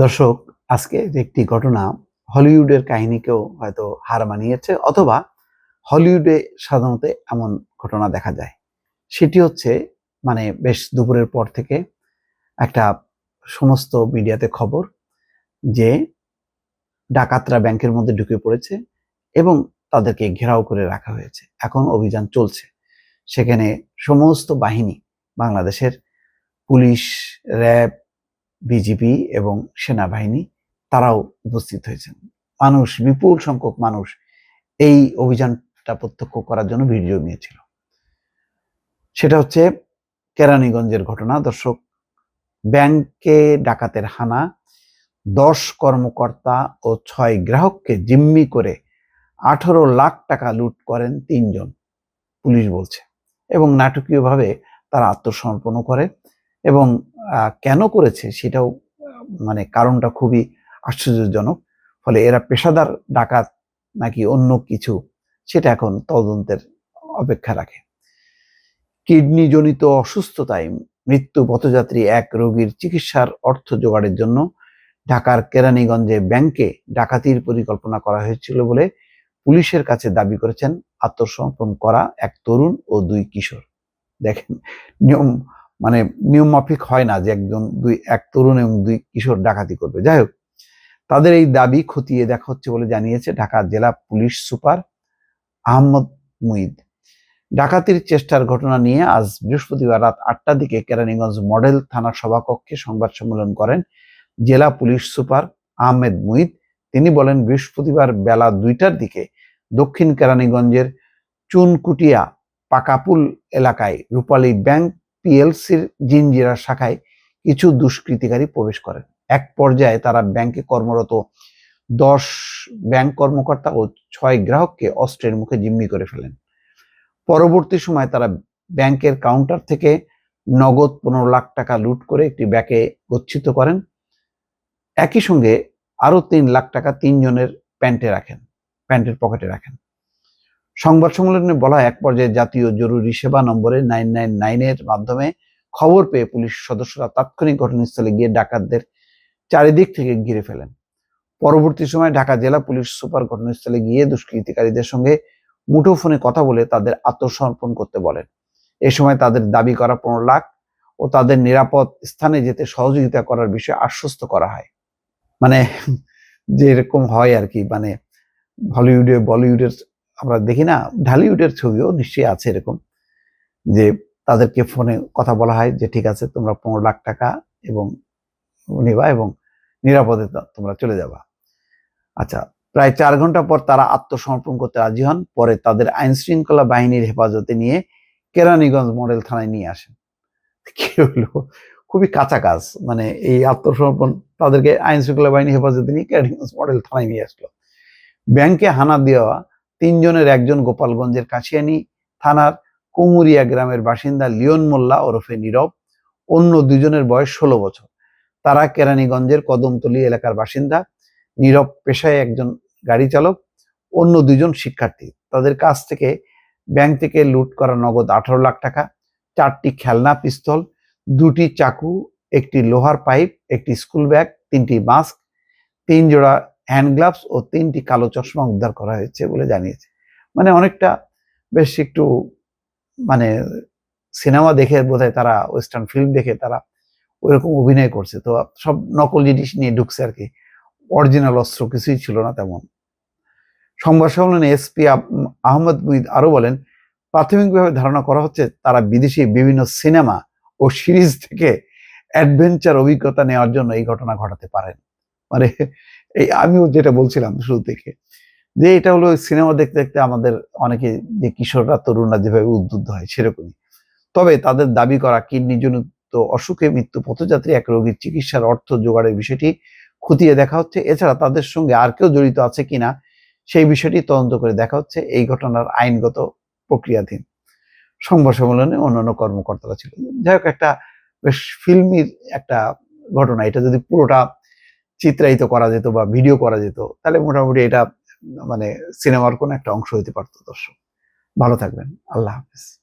দর্শক, আজকে একটি ঘটনা হলিউডের কাহিনীকেও হয়তো হার মানিয়েছে, অথবা হলিউডে সাধারণত এমন ঘটনা দেখা যায়। সেটি হচ্ছে, বেশ দুপুরের পর থেকে একটা সমস্ত মিডিয়াতে খবর যে ডাকাতরা ব্যাংকের মধ্যে ঢুকে পড়েছে এবং তাদেরকে ঘেরাও করে রাখা হয়েছে। এখন অভিযান চলছে। সেখানে সমস্ত বাহিনী, বাংলাদেশের পুলিশ, র্যাব, বিজিবি এবং সেনাবাহিনী তারাও উপস্থিত হয়েছেন। বিপুল সংখ্যক মানুষ এই অভিযানটা প্রত্যক্ষ করার জন্য ভিড় জমিয়েছিল। সেটা হচ্ছে কেরানীগঞ্জের ঘটনা। দর্শক, ব্যাংকে ডাকাতের হানা, 10 কর্মকর্তা ও 6 গ্রাহককে জিম্মি করে 18 লাখ টাকা লুট করেন 3 জন, পুলিশ বলছে। এবং নাটকীয়ভাবে তারা আত্মসমর্পণও করে। এবং কেন করেছে সেটাও কারণটা খুবই আশ্চর্যজনক। ফলে এরা পেশাদার ডাকাত নাকি অন্য কিছু, সেটা এখন তদন্তের অপেক্ষা রাখে। কিডনি জনিত অসুস্থতায় মৃত্যু পথযাত্রী এক রোগীর চিকিৎসার অর্থ জোগাড়ের জন্য ঢাকার কেরানীগঞ্জে ব্যাংকে ডাকাতির পরিকল্পনা করা হয়েছিল বলে পুলিশের কাছে দাবি করেছেন আত্মসমর্পণ করা এক তরুণ ও 2 কিশোর। দেখেন, নিয়ম মাফিক হয় না যে এক তরুণ এবং 2 কিশোর ডাকাতি করবে। যাই হোক, তাদের এই দাবি খতিয়ে দেখা হচ্ছে বলে জানিয়েছে ঢাকা জেলা পুলিশ সুপার আহমদ মুঈদ। ডাকাতির চেষ্টার ঘটনা নিয়ে আজ বৃহস্পতিবার রাত 8টার দিকে কেরানীগঞ্জ মডেল থানার সভাকক্ষে সংবাদ সম্মেলন করেন জেলা পুলিশ সুপার আহমেদ মুঈদ। তিনি বলেন, বৃহস্পতিবার বেলা 2টার দিকে দক্ষিণ কেরানীগঞ্জের চুনকুটিয়া পাকাপুল এলাকায় রূপালী ব্যাংক পিএলসির জিনজিরা শাখায় কিছু দুষ্কৃতিকারী প্রবেশ করেন। এক পর্যায়ে তারা ব্যাংকে কর্মরত 10 ব্যাংক কর্মকর্তা ও 6 গ্রাহককে অস্ত্রের মুখে জিম্মি করে ফেলেন। পরবর্তী সময় তারা ব্যাংকের কাউন্টার থেকে নগদ 15 লাখ টাকা লুট করে একটি ব্যাগে গচ্ছিত করেন। একই সঙ্গে আরো 3 লাখ টাকা 3 জনের প্যান্টের পকেটে রাখেন। সংবাদ সম্মেলনে বলা হয়, এক পর্যায়ে জাতীয় জরুরি সেবা নম্বরে 999 এর মাধ্যমে খবর পেয়ে পুলিশ সদস্যরা তাৎক্ষণিক ঘটনাস্থলে গিয়ে ডাকাতদের চারিদিক থেকে ঘিরে ফেলেন। পরবর্তী সময় ঢাকা জেলা পুলিশ সুপার ঘটনাস্থলে গিয়ে দুষ্কৃতিকারীদের সঙ্গে মুঠোফোনে কথা বলে তাদের আত্মসমর্পণ করতে বলেন। এ সময় তাদের দাবি করা 15 লাখ ও তাদের নিরাপদ স্থানে যেতে সহযোগিতা করার বিষয়ে আশ্বস্ত করা হয়। যে এরকম হয় আর কি, হলিউডে, বলিউডের আমরা দেখি না, ঢালিউডের ছবিও নিশ্চয়ই আছে এরকম, যে তাদেরকে ফোনে কথা বলা হয় যে ঠিক আছে, তোমরা 15 লাখ টাকা এবং নিবা এবং নিরাপদে তোমরা চলে যাবা। আচ্ছা, প্রায় 4 ঘন্টা পর তারা আত্মসমর্পণ করতে রাজি হন। পরে তাদের আইন শৃঙ্খলা বাহিনীর হেফাজতে নিয়ে কেরানীগঞ্জ মডেল থানায় নিয়ে আসেন। কি হলো, খুবই কাঁচা কাজ। এই আত্মসমর্পণ, তাদেরকে আইন শৃঙ্খলা বাহিনী হেফাজতে নিয়ে কেরানীগঞ্জ মডেল থানায় নিয়ে আসলো। ব্যাংকে হানা দেওয়া 3 জনের একজন গোপালগঞ্জের কাশিয়ানী থানার কুমুরিয়া গ্রামের বাসিন্দা লিওন মোল্লা ওরফে নীরব। অন্য 2 জনের বয়স 16 বছর। তারা কেরানীগঞ্জের কদমতলী এলাকার বাসিন্দা। নীরব পেশায় একজন গাড়ি চালক, অন্য 2 জন শিক্ষার্থী। তাদের কাছ থেকে ব্যাংক থেকে লুট করা নগদ 18 লাখ টাকা, 4টি খেলনা পিস্তল, 2টি চাকু, একটি লোহার পাইপ, একটি স্কুল ব্যাগ, 3টি মাস্ক, 3 জোড়া হ্যান্ড গ্লাভস ও 3টি কালো চশমা উদ্ধার করা হয়েছে বলে জানিয়েছে। অনেকটা বেশ একটু সিনেমা দেখে বোধহয় তারা, ওয়েস্টার্ন ফিল্ম দেখে তারা ওইরকম অভিনয় করছে। তো সব নকল জিনিস নিয়ে ঢুকছে আর কি, অরিজিনাল অস্ত্র কিছুই ছিল না তেমন। সংবাদ সম্মেলনে এসপি আহমদ মুঈদ আরো বলেন, প্রাথমিকভাবে ধারণা করা হচ্ছে তারা বিদেশি বিভিন্ন সিনেমা ও সিরিজ থেকে অ্যাডভেঞ্চার অভিজ্ঞতা নেওয়ার জন্য এই ঘটনা ঘটাতে পারেন। এই আমিও যেটা বলছিলাম শুরু থেকে, যে এটা হলো সিনেমা দেখতে দেখতে আমাদের অনেকে, যে কিশোররা, তরুণরা যেভাবে উদ্বুদ্ধ হয় সেরকমই। তবে তাদের দাবি করা কিডনি জনিত অসুখে মৃত্যু পথযাত্রী এক রোগীর চিকিৎসার অর্থ জোগাড়ের বিষয়টি খতিয়ে দেখা হচ্ছে। এছাড়া তাদের সঙ্গে আর কেউ জড়িত আছে কিনা সেই বিষয়টি তদন্ত করে দেখা হচ্ছে। এই ঘটনার আইনগত প্রক্রিয়াধীন। সংবাদ সম্মেলনে অন্যান্য কর্মকর্তারা ছিল। যাই হোক, একটা বেশ ফিল্মির একটা ঘটনা। এটা যদি পুরোটা চিত্রায়িত করা যেত বা ভিডিও করা যেত, তাহলে মোটামুটি এটা সিনেমার কোন একটা অংশ হতে পারতো। দর্শক, ভালো থাকবেন। আল্লাহ হাফেজ।